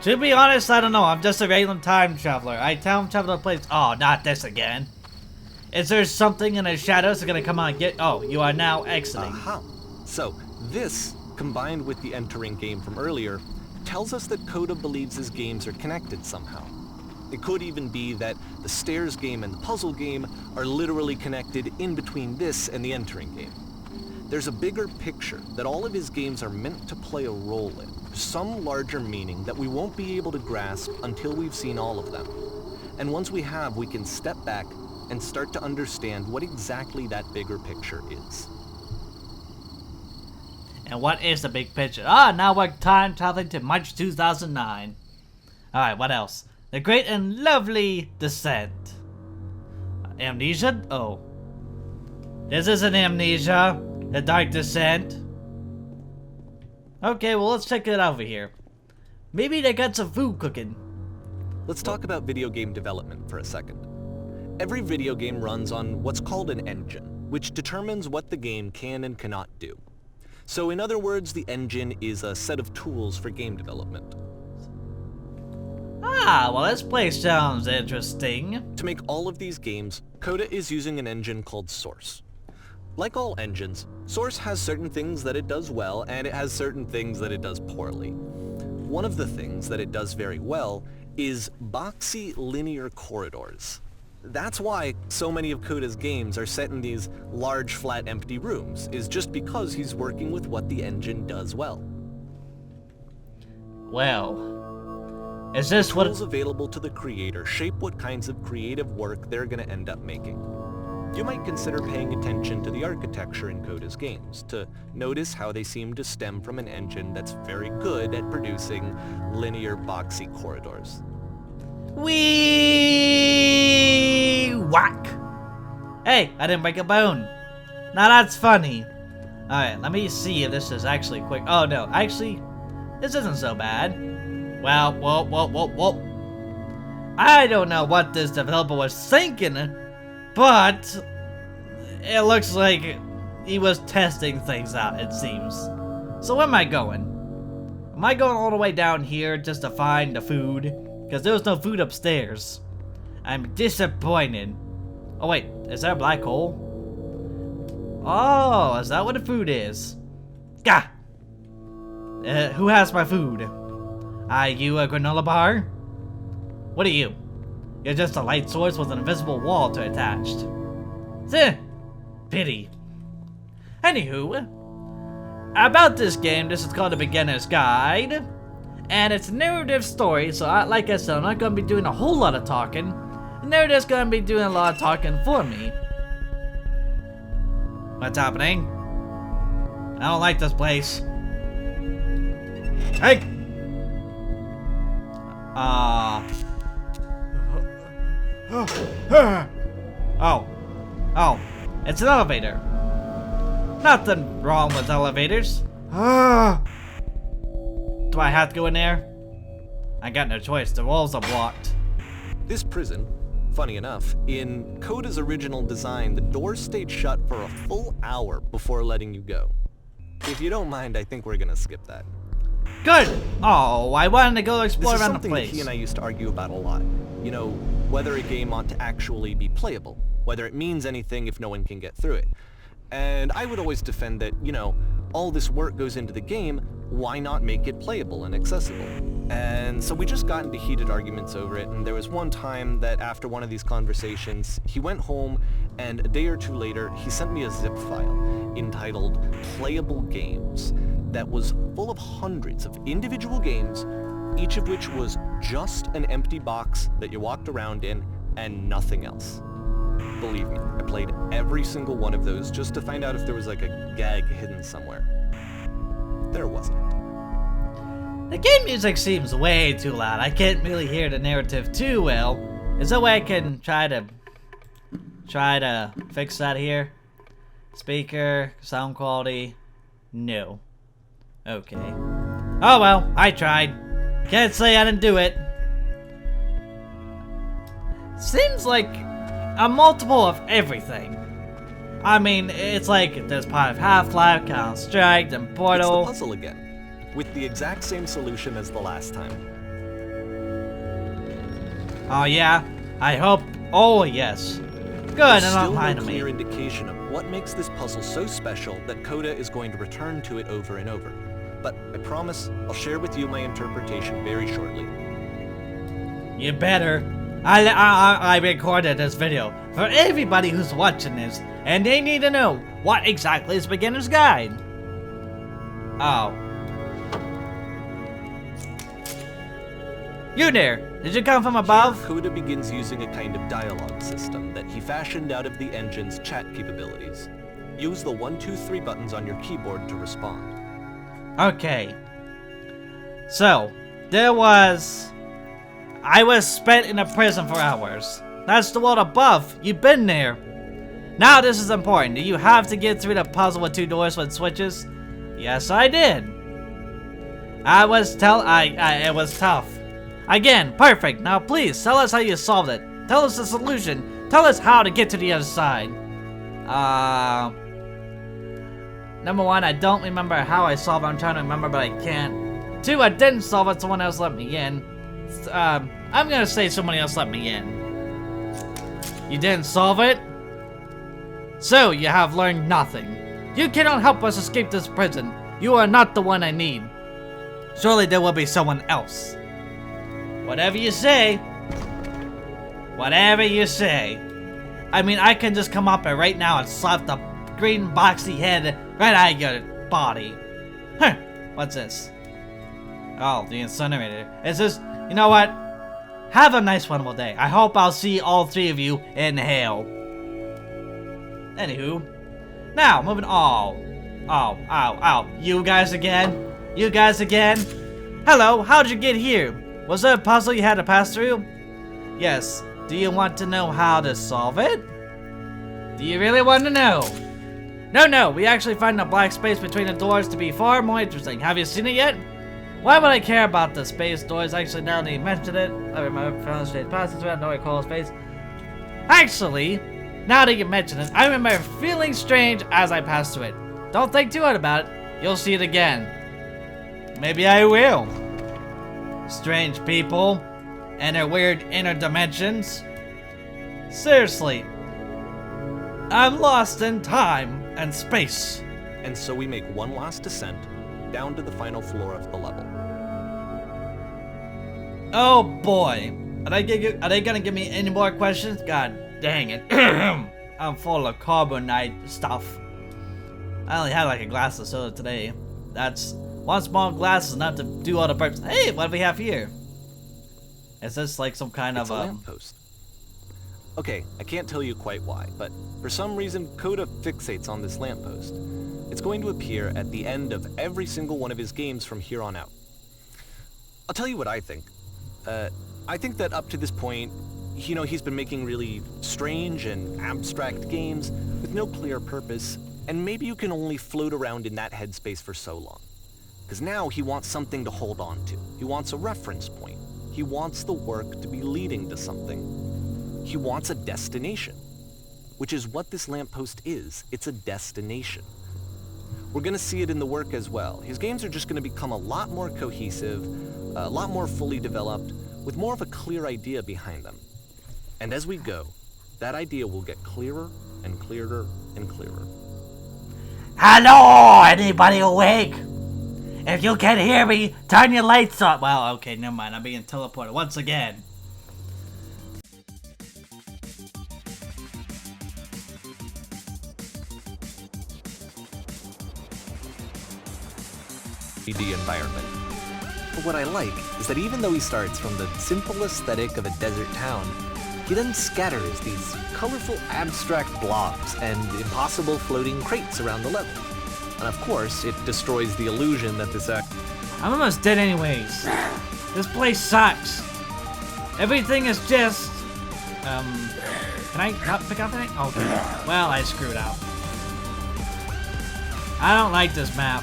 To be honest, I don't know. I'm just a random time traveler. I time travel to place. Oh, not this again. Is there something in the shadows that's gonna come on and get? Oh, you are now exiting. Aha. So, this, combined with the entering game from earlier, tells us that Coda believes his games are connected somehow. It could even be that the stairs game and the puzzle game are literally connected in between this and the entering game. There's a bigger picture that all of his games are meant to play a role in, some larger meaning that we won't be able to grasp until we've seen all of them. And once we have, we can step back and start to understand what exactly that bigger picture is. And what is the big picture? Ah, now we're time traveling to March 2009. Alright, what else? The Great and Lovely Descent. Amnesia? Oh. This isn't Amnesia. The Dark Descent. Okay, well, let's check it out over here. Maybe they got some food cooking. Let's talk about video game development for a second. Every video game runs on what's called an engine, which determines what the game can and cannot do. So in other words, the engine is a set of tools for game development. Ah, well, this place sounds interesting. To make all of these games, Coda is using an engine called Source. Like all engines, Source has certain things that it does well, and it has certain things that it does poorly. One of the things that it does very well is boxy linear corridors. That's why so many of Coda's games are set in these large, flat, empty rooms, is just because he's working with what the engine does well. Well, is this what... Tools available to the creator shape what kinds of creative work they're going to end up making. You might consider paying attention to the architecture in Coda's games, to notice how they seem to stem from an engine that's very good at producing linear, boxy corridors. Wee whack! Hey, I didn't break a bone. Now that's funny. Alright, let me see if this is actually quick. Oh no, actually, this isn't so bad. Well, whoa. I don't know what this developer was thinking, but it looks like he was testing things out, it seems. So where am I going? Am I going all the way down here just to find the food? Because there was no food upstairs. I'm disappointed. Oh wait, is that a black hole? Oh, is that what the food is? Gah! Who has my food? Are you a granola bar? What are you? You're just a light source with an invisible wall to attached. Pity. Anywho, about this game, this is called The Beginner's Guide. And it's a narrative story, so like I said, I'm not going to be doing a whole lot of talking. The narrative's going to be doing a lot of talking for me. What's happening? I don't like this place. Hey! Oh, it's an elevator. Nothing wrong with elevators. Do I have to go in there? I got no choice, the walls are blocked. This prison, funny enough, in Coda's original design, the doors stayed shut for a full hour before letting you go. If you don't mind, I think we're gonna skip that. Good! Oh, I wanted to go explore around the This is something place. that he and I used to argue about a lot. You know, whether a game ought to actually be playable, whether it means anything if no one can get through it. And I would always defend that, you know, all this work goes into the game, why not make it playable and accessible? And so we just got into heated arguments over it, and there was one time that after one of these conversations, he went home, and a day or two later, he sent me a zip file entitled Playable Games that was full of hundreds of individual games, each of which was just an empty box that you walked around in and nothing else. Believe me, I played every single one of those just to find out if there was like a gag hidden somewhere. There wasn't. The game music seems way too loud. I can't really hear the narrative too well. Is there a way I can try to fix that here? Speaker, sound quality, no. Okay. Oh well, I tried. Can't say I didn't do it. Seems like a multiple of everything. I mean, it's like there's part of Half-Life, Counter-Strike, and Portal. It's the puzzle again, with the exact same solution as the last time. Oh yeah? I hope. Oh yes. Good, There's and still not lying no to me. clear indication of what makes this puzzle so special that Coda is going to return to it over and over. But I promise I'll share with you my interpretation very shortly. You better. I recorded this video for everybody who's watching this, and they need to know what exactly is beginner's guide. Oh. You there? Did you come from above? Coda begins using a kind of dialogue system that he fashioned out of the engine's chat capabilities. Use the 1, 2, 3 buttons on your keyboard to respond. Okay. So, I was spent in a prison for hours. That's the world above. You've been there. Now this is important. Do you have to get through the puzzle with 2 doors with switches? Yes, I did. It was tough. Again, perfect. Now please, tell us how you solved it. Tell us the solution. Tell us how to get to the other side. Number 1, I don't remember how I solved it. I'm trying to remember, but I can't. 2, I didn't solve it. Someone else let me in. I'm gonna say someone else let me in. You didn't solve it? So, you have learned nothing. You cannot help us escape this prison. You are not the one I need. Surely there will be someone else. Whatever you say. Whatever you say. I mean, I can just come up here right now and slap the green boxy head right out of your body. Huh. What's this? Oh, the incinerator. Is this... You know what? Have a nice wonderful day. I hope I'll see all 3 of you in hell. Anywho. Now, moving on. Oh. You guys again? You guys again? Hello, how'd you get here? Was there a puzzle you had to pass through? Yes. Do you want to know how to solve it? Do you really want to know? No, we actually find the black space between the doors to be far more interesting. Have you seen it yet? Why would I care about the space doors? Actually, now that you mentioned it, I remember found straight passage. I know I call it space. Actually, now that you mention it, I remember feeling strange as I passed through it. Don't think too hard about it. You'll see it again. Maybe I will. Strange people and their weird inner dimensions. Seriously, I'm lost in time and space. And so we make one last descent down to the final floor of the level. Oh boy. Are they gonna give me any more questions? God dang it. I'm full of carbonite stuff. I only had like a glass of soda today. That's one small glass is enough to do all the purpose. Hey, what do we have here? Is this like some kind of a lamppost? Okay, I can't tell you quite why, but for some reason Coda fixates on this lamppost. It's going to appear at the end of every single one of his games from here on out. I'll tell you what I think. I think that up to this point, you know, he's been making really strange and abstract games with no clear purpose, and maybe you can only float around in that headspace for so long. Because now he wants something to hold on to. He wants a reference point. He wants the work to be leading to something. He wants a destination, which is what this lamppost is. It's a destination. We're going to see it in the work as well. His games are just going to become a lot more cohesive, a lot more fully developed, with more of a clear idea behind them. And as we go, that idea will get clearer and clearer and clearer. Hello, anybody awake? If you can hear me, turn your lights on. Well, okay, never mind. I'm being teleported once again. The environment. But what I like is that even though he starts from the simple aesthetic of a desert town, he then scatters these colorful abstract blobs and impossible floating crates around the level. And of course, it destroys the illusion that this I'm almost dead anyways. This place sucks. Everything is just... Can I not pick up anything? Okay. Well, I screwed up. I don't like this map.